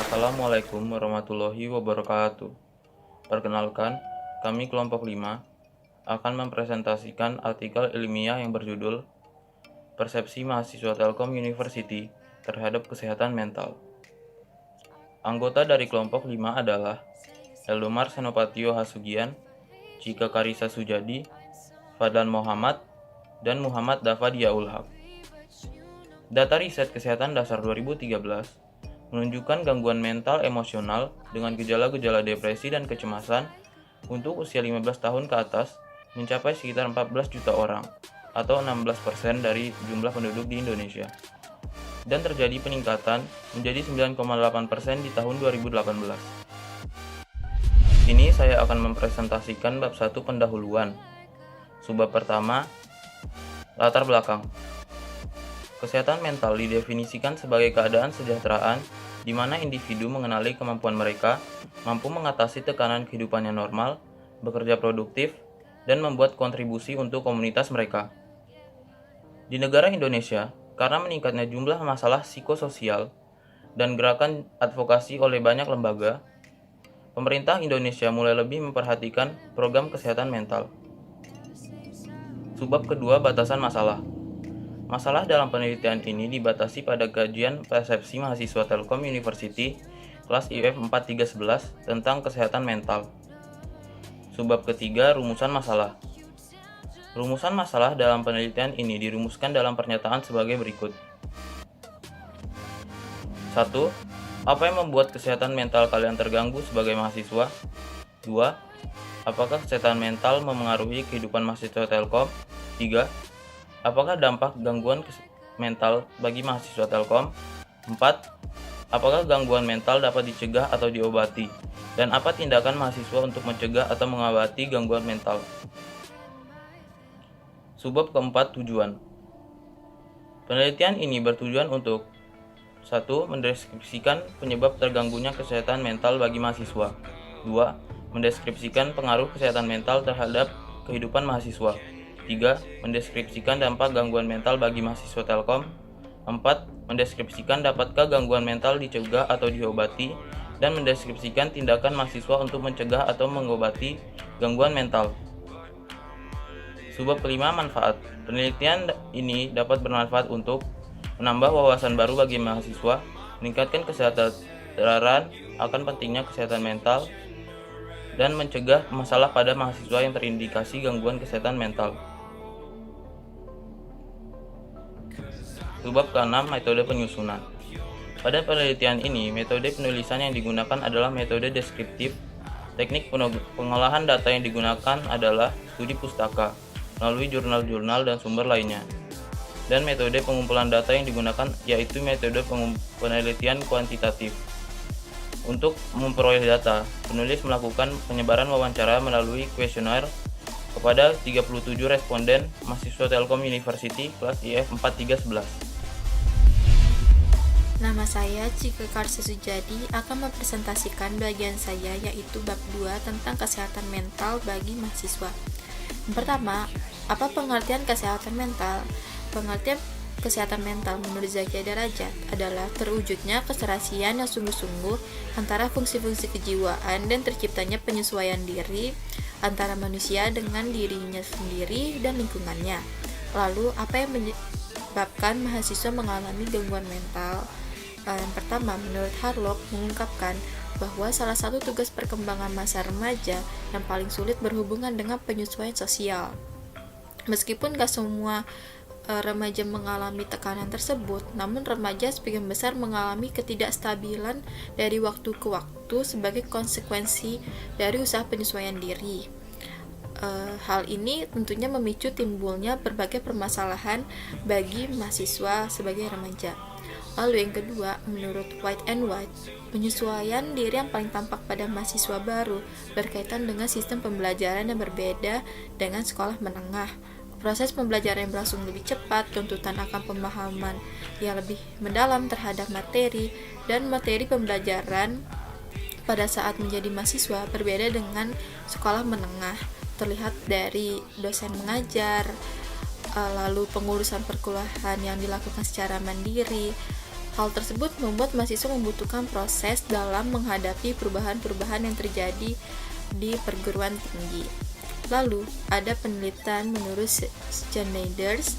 Assalamualaikum warahmatullahi wabarakatuh. Perkenalkan, kami kelompok 5 akan mempresentasikan artikel ilmiah yang berjudul Persepsi Mahasiswa Telkom University terhadap Kesehatan Mental. Anggota dari kelompok 5 adalah Eldomar Senopatio Hasugian, Cika Karisa Sujadi, Fadlan Muhammad, dan Muhammad Dafadia Ulhaq. Data riset kesehatan dasar 2013 menunjukkan gangguan mental emosional dengan gejala-gejala depresi dan kecemasan untuk usia 15 tahun ke atas mencapai sekitar 14 juta orang atau 16% dari jumlah penduduk di Indonesia. Dan terjadi peningkatan menjadi 9,8% di tahun 2018. Kini saya akan mempresentasikan bab 1 pendahuluan. Subbab pertama, latar belakang. Kesehatan mental didefinisikan sebagai keadaan sejahteraan di mana individu mengenali kemampuan mereka, mampu mengatasi tekanan kehidupan yang normal, bekerja produktif, dan membuat kontribusi untuk komunitas mereka. Di negara Indonesia, karena meningkatnya jumlah masalah psikososial dan gerakan advokasi oleh banyak lembaga, pemerintah Indonesia mulai lebih memperhatikan program kesehatan mental. Subbab kedua, batasan masalah. Masalah dalam penelitian ini dibatasi pada kajian persepsi mahasiswa Telkom University kelas IF 4311 tentang kesehatan mental. Subbab ketiga, rumusan masalah. Rumusan masalah dalam penelitian ini dirumuskan dalam pernyataan sebagai berikut. 1. Apa yang membuat kesehatan mental kalian terganggu sebagai mahasiswa? 2. Apakah kesehatan mental memengaruhi kehidupan mahasiswa Telkom? 3. Apakah dampak gangguan mental bagi mahasiswa Telkom? 4. Apakah gangguan mental dapat dicegah atau diobati? Dan apa tindakan mahasiswa untuk mencegah atau mengobati gangguan mental? Subbab keempat, tujuan. Penelitian ini bertujuan untuk 1. Mendeskripsikan penyebab terganggunya kesehatan mental bagi mahasiswa. 2. Mendeskripsikan pengaruh kesehatan mental terhadap kehidupan mahasiswa. 3. Mendeskripsikan dampak gangguan mental bagi mahasiswa Telkom. 4. Mendeskripsikan dapatkah gangguan mental dicegah atau diobati, dan mendeskripsikan tindakan mahasiswa untuk mencegah atau mengobati gangguan mental. Subbab kelima, manfaat. Penelitian ini dapat bermanfaat untuk menambah wawasan baru bagi mahasiswa, meningkatkan kesadaran akan pentingnya kesehatan mental, dan mencegah masalah pada mahasiswa yang terindikasi gangguan kesehatan mental. Subbab ke-6, metode penyusunan. Pada penelitian ini, metode penulisan yang digunakan adalah metode deskriptif. Teknik pengolahan data yang digunakan adalah studi pustaka melalui jurnal-jurnal dan sumber lainnya. Dan metode pengumpulan data yang digunakan yaitu metode penelitian kuantitatif. Untuk memperoleh data, penulis melakukan penyebaran wawancara melalui kuesioner kepada 37 responden mahasiswa Telkom University kelas IF 4311. Nama saya Cika Karsa Sujadi akan mempresentasikan bagian saya yaitu bab 2 tentang kesehatan mental bagi mahasiswa. Yang pertama, apa pengertian kesehatan mental? Pengertian kesehatan mental menurut Zakia Darajat adalah terwujudnya keserasian yang sungguh-sungguh antara fungsi-fungsi kejiwaan dan terciptanya penyesuaian diri antara manusia dengan dirinya sendiri dan lingkungannya. Lalu, apa yang menyebabkan mahasiswa mengalami gangguan mental? Yang pertama, menurut Harlock mengungkapkan bahwa salah satu tugas perkembangan masa remaja yang paling sulit berhubungan dengan penyesuaian sosial. Meskipun gak semua remaja mengalami tekanan tersebut, namun remaja sebagian besar mengalami ketidakstabilan dari waktu ke waktu sebagai konsekuensi dari usaha penyesuaian diri. Hal ini tentunya memicu timbulnya berbagai permasalahan bagi mahasiswa sebagai remaja. Lalu yang kedua, menurut White and White, penyesuaian diri yang paling tampak pada mahasiswa baru berkaitan dengan sistem pembelajaran yang berbeda dengan sekolah menengah. Proses pembelajaran yang berlangsung lebih cepat, tuntutan akan pemahaman yang lebih mendalam terhadap materi, dan materi pembelajaran pada saat menjadi mahasiswa berbeda dengan sekolah menengah. Terlihat dari dosen mengajar, lalu pengurusan perkuliahan yang dilakukan secara mandiri, Hal tersebut membuat mahasiswa membutuhkan proses dalam menghadapi perubahan-perubahan yang terjadi di perguruan tinggi. Lalu, ada penelitian menurut Schneider's,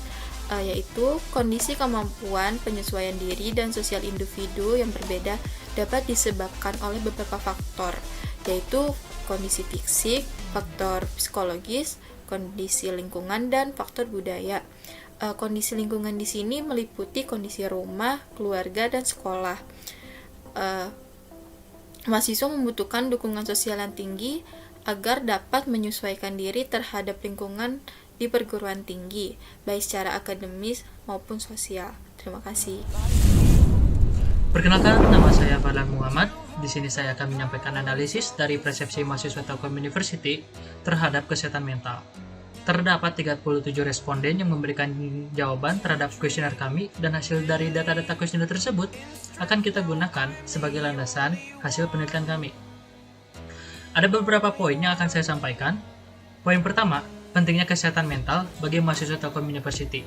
yaitu kondisi kemampuan penyesuaian diri dan sosial individu yang berbeda dapat disebabkan oleh beberapa faktor, yaitu kondisi fisik, faktor psikologis, kondisi lingkungan, dan faktor budaya. Kondisi lingkungan di sini meliputi kondisi rumah, keluarga, dan sekolah. Mahasiswa membutuhkan dukungan sosial yang tinggi agar dapat menyesuaikan diri terhadap lingkungan di perguruan tinggi, baik secara akademis maupun sosial. Terima kasih. Perkenalkan, nama saya Fadlan Muhammad. Di sini saya akan menyampaikan analisis dari persepsi mahasiswa Telkom University terhadap kesehatan mental. Terdapat 37 responden yang memberikan jawaban terhadap kuesioner kami, dan hasil dari data-data kuesioner tersebut akan kita gunakan sebagai landasan hasil penelitian kami. Ada beberapa poin yang akan saya sampaikan. Poin pertama, pentingnya kesehatan mental bagi mahasiswa Telkom University.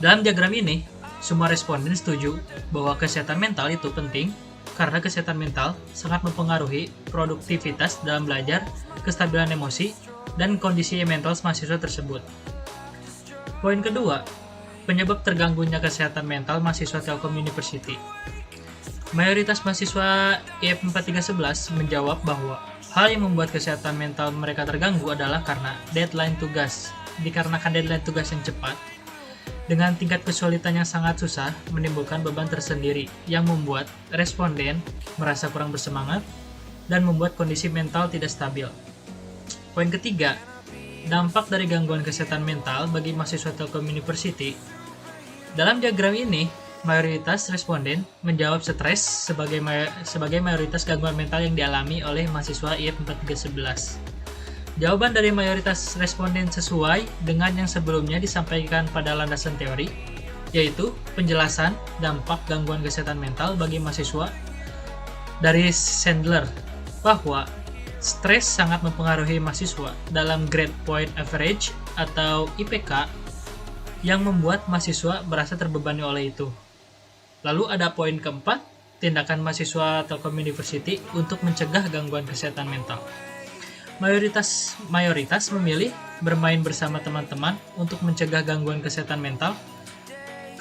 Dalam diagram ini, semua responden setuju bahwa kesehatan mental itu penting karena kesehatan mental sangat mempengaruhi produktivitas dalam belajar, kestabilan emosi, dan kondisi mental mahasiswa tersebut. Poin kedua, penyebab terganggunya kesehatan mental mahasiswa Telkom University. Mayoritas mahasiswa IF 4311 menjawab bahwa hal yang membuat kesehatan mental mereka terganggu adalah karena deadline tugas. Dikarenakan deadline tugas yang cepat, dengan tingkat kesulitan yang sangat susah, menimbulkan beban tersendiri yang membuat responden merasa kurang bersemangat dan membuat kondisi mental tidak stabil. Poin ketiga, dampak dari gangguan kesehatan mental bagi mahasiswa Telkom University. Dalam diagram ini, mayoritas responden menjawab stres sebagai mayoritas gangguan mental yang dialami oleh mahasiswa IF 4311. Jawaban dari mayoritas responden sesuai dengan yang sebelumnya disampaikan pada landasan teori, yaitu penjelasan dampak gangguan kesehatan mental bagi mahasiswa dari Sandler, bahwa stres sangat mempengaruhi mahasiswa dalam grade point average atau IPK yang membuat mahasiswa merasa terbebani oleh itu. Lalu ada poin keempat, tindakan mahasiswa Telkom University untuk mencegah gangguan kesehatan mental. Mayoritas memilih bermain bersama teman-teman untuk mencegah gangguan kesehatan mental,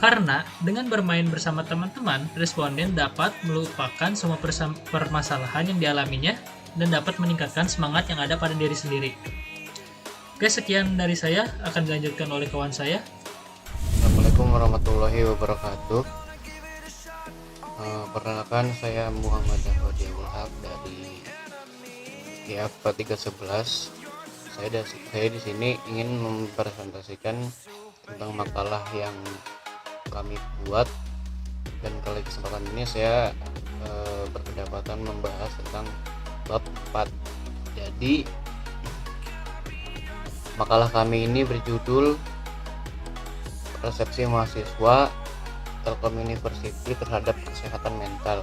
karena dengan bermain bersama teman-teman, responden dapat melupakan semua permasalahan yang dialaminya dan dapat meningkatkan semangat yang ada pada diri sendiri. Oke, sekian dari saya, akan dilanjutkan oleh kawan saya. Assalamualaikum warahmatullahi wabarakatuh. Perkenalkan, saya Muhammad Dahodi Wahab dari IF 4311. Saya di sini ingin mempresentasikan tentang makalah yang kami buat, dan kali kesempatan ini saya berkesempatan membahas tentang bab 4. Jadi makalah kami ini berjudul Persepsi Mahasiswa Telkom University terhadap Kesehatan Mental.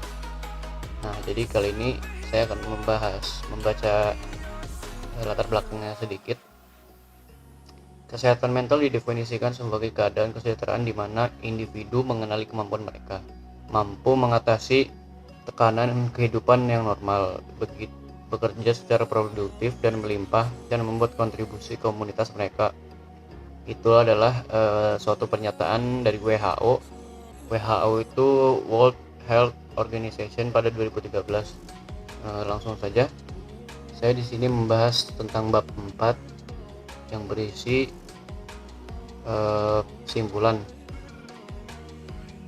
Nah, jadi kali ini saya akan membaca latar belakangnya sedikit. Kesehatan mental didefinisikan sebagai keadaan kesejahteraan di mana individu mengenali kemampuan mereka, mampu mengatasi tekanan kehidupan yang normal, bekerja secara produktif dan melimpah, dan membuat kontribusi komunitas mereka. Itu adalah suatu pernyataan dari WHO. WHO itu World Health Organization pada 2013. Langsung saja, saya di sini membahas tentang bab 4 yang berisi simpulan.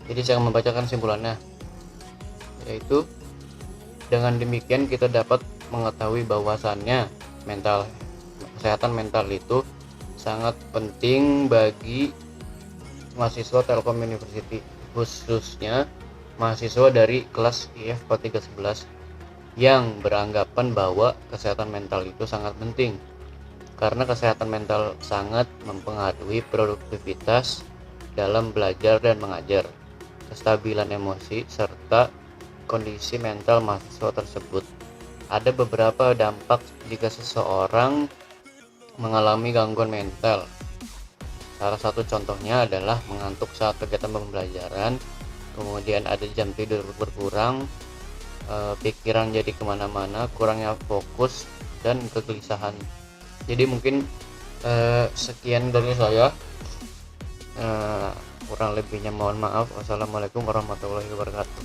Jadi saya akan membacakan simpulannya, yaitu dengan demikian kita dapat mengetahui bahwasannya kesehatan mental itu sangat penting bagi mahasiswa Telkom University, khususnya mahasiswa dari kelas IF 4311 yang beranggapan bahwa kesehatan mental itu sangat penting karena kesehatan mental sangat mempengaruhi produktivitas dalam belajar dan mengajar, kestabilan emosi, serta kondisi mental mahasiswa tersebut. Ada beberapa dampak jika seseorang mengalami gangguan mental. Salah satu contohnya adalah mengantuk saat kegiatan pembelajaran, kemudian ada jam tidur berkurang, pikiran jadi kemana-mana, kurangnya fokus, dan kegelisahan. Jadi mungkin sekian dari saya. Kurang lebihnya mohon maaf. Wassalamualaikum warahmatullahi wabarakatuh.